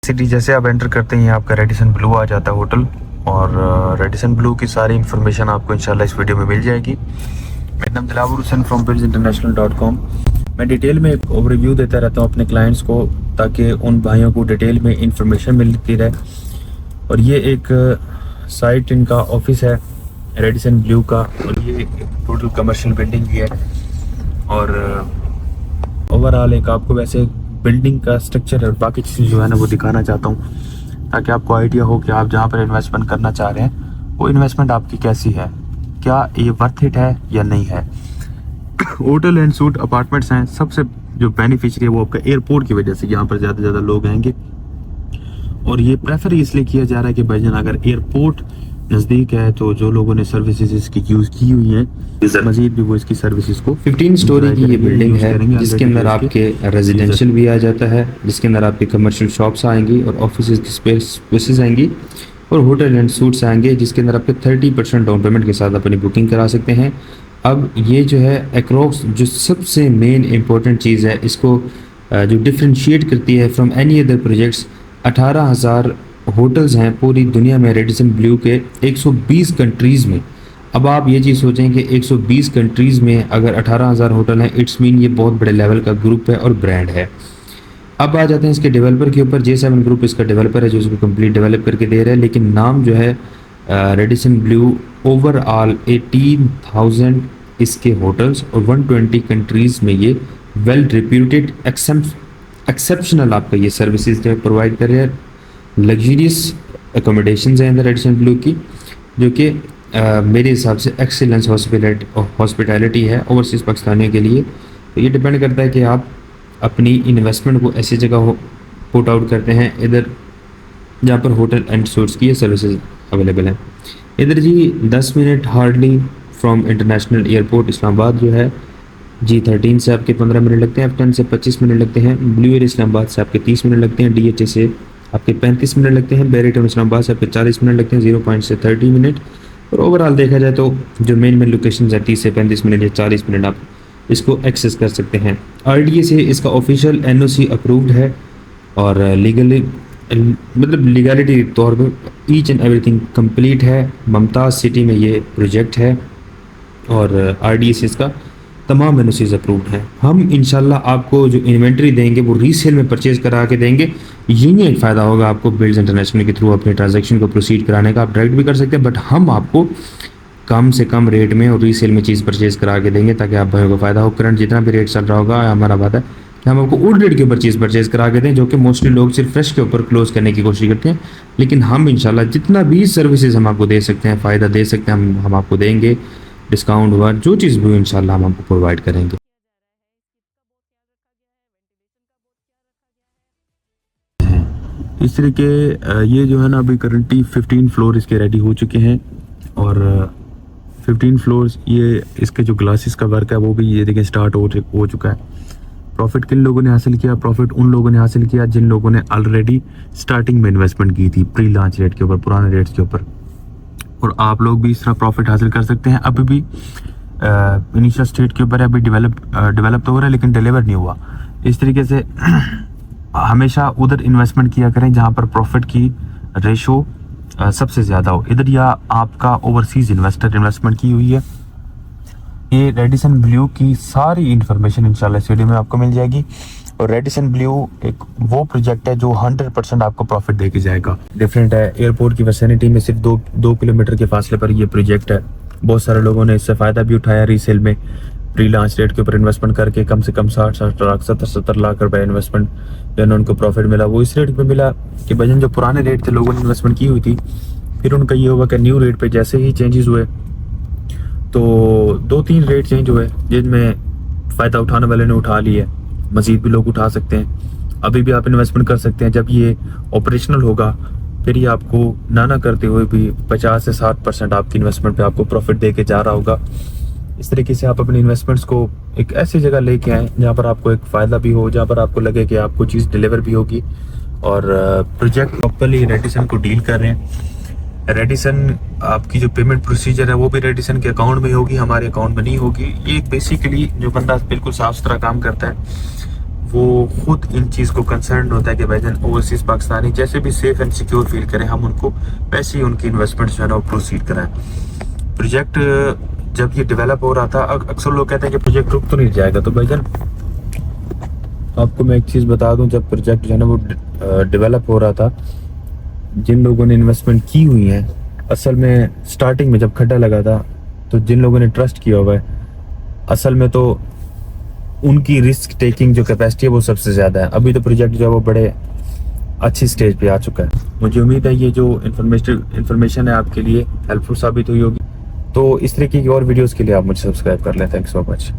City जैसे आप enter करते हैं आपका रेडिसन ब्लू आ जाता है होटल। और रेडिसन ब्लू की सारी इन्फॉर्मेशन आपको इंशाल्लाह इस वीडियो में मिल जाएगी। मेरा नाम दिलावर हुसैन फ्रॉम buildsinternational.com। मैं डिटेल में एक ओवरव्यू देता रहता हूँ अपने क्लाइंट्स को, ताकि उन भाइयों को डिटेल में इंफॉर्मेशन मिलती रहे। और ये एक साइट इनका ऑफिस है रेडिसन ब्लू का, और ये एक टोटल कमर्शियल बिल्डिंग भी है। और ओवरऑल एक आपको वैसे बिल्डिंग का स्ट्रक्चर और बाकी चीज़ें जो है ना वो दिखाना चाहता हूँ, ताकि आपको आइडिया हो कि आप जहाँ पर इन्वेस्टमेंट करना चाह रहे हैं वो इन्वेस्टमेंट आपकी कैसी है, क्या ये वर्थ इट है या नहीं है। होटल एंड सूट अपार्टमेंट्स हैं, सबसे जो बेनिफिशियरी है वो आपका एयरपोर्ट की वजह से यहाँ पर ज़्यादा से ज़्यादा लोग आएंगे। और ये प्रेफर इसलिए किया जा रहा है कि भाईजान अगर एयरपोर्ट नज़दीक है तो जो लोगों ने सर्विसेज इसकी यूज़ की हुई हैं मजीद भी वो इसकी सर्विसेज को 15 स्टोरी की ये बिल्डिंग है, जिसके अंदर आपके रेजिडेंशियल भी आ जाता है, जिसके अंदर आपकी कमर्शियल शॉप्स आएंगी और ऑफिस की स्पेसेस आएंगी और होटल एंड सूट्स आएंगे, जिसके अंदर आपके 30% डाउन पेमेंट के साथ अपनी बुकिंग करा सकते हैं। अब ये जो है अक्रॉस जो सबसे मेन इंपॉर्टेंट चीज़ है, इसको जो डिफ्रेंशिएट करती है from any other projects, 18,000 hotels हैं पूरी दुनिया में रेडिसन ब्लू के 120 कंट्रीज़ में। अब आप ये चीज़ सोचें कि 120 कंट्रीज़ में अगर 18,000 होटल हैं, इट्स मीन ये बहुत बड़े लेवल का ग्रुप है और ब्रांड है। अब आ जाते हैं इसके डेवलपर के ऊपर। J7 ग्रुप इसका डेवलपर है जो इसको कंप्लीट डेवलप करके दे रहा है, लेकिन नाम जो है रेडिसन ब्लू, ओवरऑल 18,000 इसके होटल्स और 120 कंट्रीज़ में ये वेल रिप्यूटेड एक्सेप्शनल आपका ये सर्विसेज जो प्रोवाइड कर रहे हैं। लग्जरियस अकोमोडेशंस हैं अंदर रेडिसन ब्लू की, जो कि मेरे हिसाब से एक्सीलेंस हॉस्पिटैलिटी है ओवरसीज़ पाकिस्तानियों के लिए। तो ये डिपेंड करता है कि आप अपनी इन्वेस्टमेंट को ऐसी जगह पुट आउट करते हैं इधर जहाँ पर होटल एंड सूट्स की ये सर्विसेज अवेलेबल हैं। इधर जी 10 minute hardly from international airport Islamabad जो है, G13 से आपके 15 मिनट लगते हैं, F10 से 25 मिनट लगते हैं, ब्लू एयर इस्लामाबाद से आपके 30 मिनट लगते हैं, DHA से आपके 35 मिनट लगते हैं, बेरिटन इस्लामाबाद से आपके 40 मिनट लगते हैं, 0 पॉइंट से 30 मिनट। और ओवरऑल देखा जाए तो जो मेन लोकेशन है 30 से 35 मिनट या 40 मिनट आप इसको एक्सेस कर सकते हैं। RDA से इसका ऑफिशियल NOC अप्रूव्ड है और लीगली मतलब लीगलिटी तौर पर ईच एंड एवरीथिंग कंप्लीट है। मुमताज़ सिटी में ये प्रोजेक्ट है और RDA से इसका तमाम NOCs अप्रूव्ड हैं। हम इंशाल्लाह आपको जो इन्वेंट्री देंगे वो रीसेल में परचेज करा के देंगे। यही एक फ़ायदा होगा आपको बिल्ड्स इंटरनेशनल के थ्रू अपने ट्रांजैक्शन को प्रोसीड कराने का। आप डायरेक्ट भी कर सकते हैं, बट हम आपको कम से कम रेट में और रीसेल में चीज़ परचेज़ करा के देंगे ताकि आप भाइयों को फ़ायदा हो। करंट जितना भी रेट चल रहा होगा हमारा बात है कि हम आपको उड रेट के ऊपर चीज़ परचेज़ करा के दें, जो कि मोस्टली लोग सिर्फ फ्रेश के ऊपर क्लोज़ करने की कोशिश करते हैं। लेकिन हम इंशाल्लाह जितना भी सर्विसेज हम आपको दे सकते हैं, फ़ायदा दे सकते हैं, हम आपको देंगे। डिस्काउंट हुआ जो चीज़ भी इंशाल्लाह हम आपको प्रोवाइड करेंगे। इस तरीके ये जो है ना अभी करंटली 15 फ्लोर इसके रेडी हो चुके हैं। और 15 फ्लोर्स ये इसके जो ग्लासेस का वर्क है वो भी ये देखें स्टार्ट हो चुका है। प्रॉफिट किन लोगों ने हासिल किया? प्रॉफिट उन लोगों ने हासिल किया जिन लोगों ने ऑलरेडी स्टार्टिंग में इन्वेस्टमेंट की थी प्री लॉन्च रेट के ऊपर, पुराने रेट्स के ऊपर। और आप लोग भी इस तरह प्रॉफिट हासिल कर सकते हैं। अभी भी इनिशियल स्टेट के ऊपर है, अभी डेवलप तो हो रहा है लेकिन डिलीवर नहीं हुआ। इस तरीके से हमेशा उधर इन्वेस्टमेंट किया करें जहाँ पर प्रॉफिट की रेशो सबसे ज़्यादा हो। इधर या आपका ओवरसीज़ इन्वेस्टर इन्वेस्टमेंट की हुई है। ये रेडिसन ब्लू की सारी इन्फॉर्मेशन इंशाल्लाह इस वीडियो में आपको मिल जाएगी। और रेडिसन ब्लू एक वो प्रोजेक्ट है जो 100% आपको प्रॉफिट दे के जाएगा। डिफरेंट है, एयरपोर्ट की विसिनिटी में सिर्फ 2 किलोमीटर के फासले पर ये प्रोजेक्ट है। बहुत सारे लोगों ने इससे फ़ायदा भी उठाया रीसेल में प्री लॉन्च रेट के ऊपर इन्वेस्टमेंट करके कम से कम 60 लाख 70 लाख रुपए इन्वेस्टमेंट जो उनको प्रॉफिट मिला वो इस रेट पे मिला कि भजन जो पुराने रेट थे लोगों ने इन्वेस्टमेंट की हुई थी, फिर उनका ये होगा कि न्यू रेट पे जैसे ही चेंजेस हुए तो 2-3 रेट चेंज हुए जिनमें फ़ायदा उठाने वाले ने उठा लिया, मज़ीद भी लोग उठा सकते हैं। अभी भी आप इन्वेस्टमेंट कर सकते हैं। जब ये ऑपरेशनल होगा फिर ये आपको ना करते हुए भी 50 से 60% आपकी इन्वेस्टमेंट पे आपको प्रॉफिट दे के जा रहा होगा। इस तरीके से आप अपनी इन्वेस्टमेंट्स को एक ऐसी जगह लेके आएँ जहाँ पर आपको एक फ़ायदा भी हो, जहाँ पर आपको लगे कि आपको चीज़ डिलीवर भी होगी। और प्रोजेक्ट प्रॉपरली रेडिसन को डील कर रहे हैं। रेडिसन आपकी जो पेमेंट प्रोसीजर है वो भी रेडिसन के अकाउंट में होगी, हमारे अकाउंट में नहीं होगी। ये बेसिकली जो बंदा बिल्कुल साफ सुथरा काम करता है वो खुद इन चीज़ को कंसर्न होता है कि भाईजान ओवरसीज़ पाकिस्तानी जैसे भी सेफ एंड सिक्योर फील करें, हम उनको वैसे ही उनकी इन्वेस्टमेंट जो है ना वो प्रोसीड कराएं। प्रोजेक्ट जब ये डेवलप हो रहा था, अक्सर लोग कहते हैं कि प्रोजेक्ट रुक तो नहीं जाएगा, तो भाईजान आपको मैं एक चीज़ बता दूं, जब प्रोजेक्ट जो है ना वो डेवलप हो रहा था, जिन लोगों ने इन्वेस्टमेंट की हुई है, असल में स्टार्टिंग में जब खड्डा लगा था तो जिन लोगों ने ट्रस्ट किया हुआ है, असल में तो उनकी रिस्क टेकिंग जो कैपेसिटी है वो सबसे ज़्यादा है। अभी तो प्रोजेक्ट जो है वो बड़े अच्छी स्टेज पे आ चुका है। मुझे उम्मीद है ये जो इन्फॉर्मेशन है आपके लिए हेल्पफुल साबित हुई होगी। तो इस तरीके की और वीडियोस के लिए आप मुझे सब्सक्राइब कर लें। Thanks so much.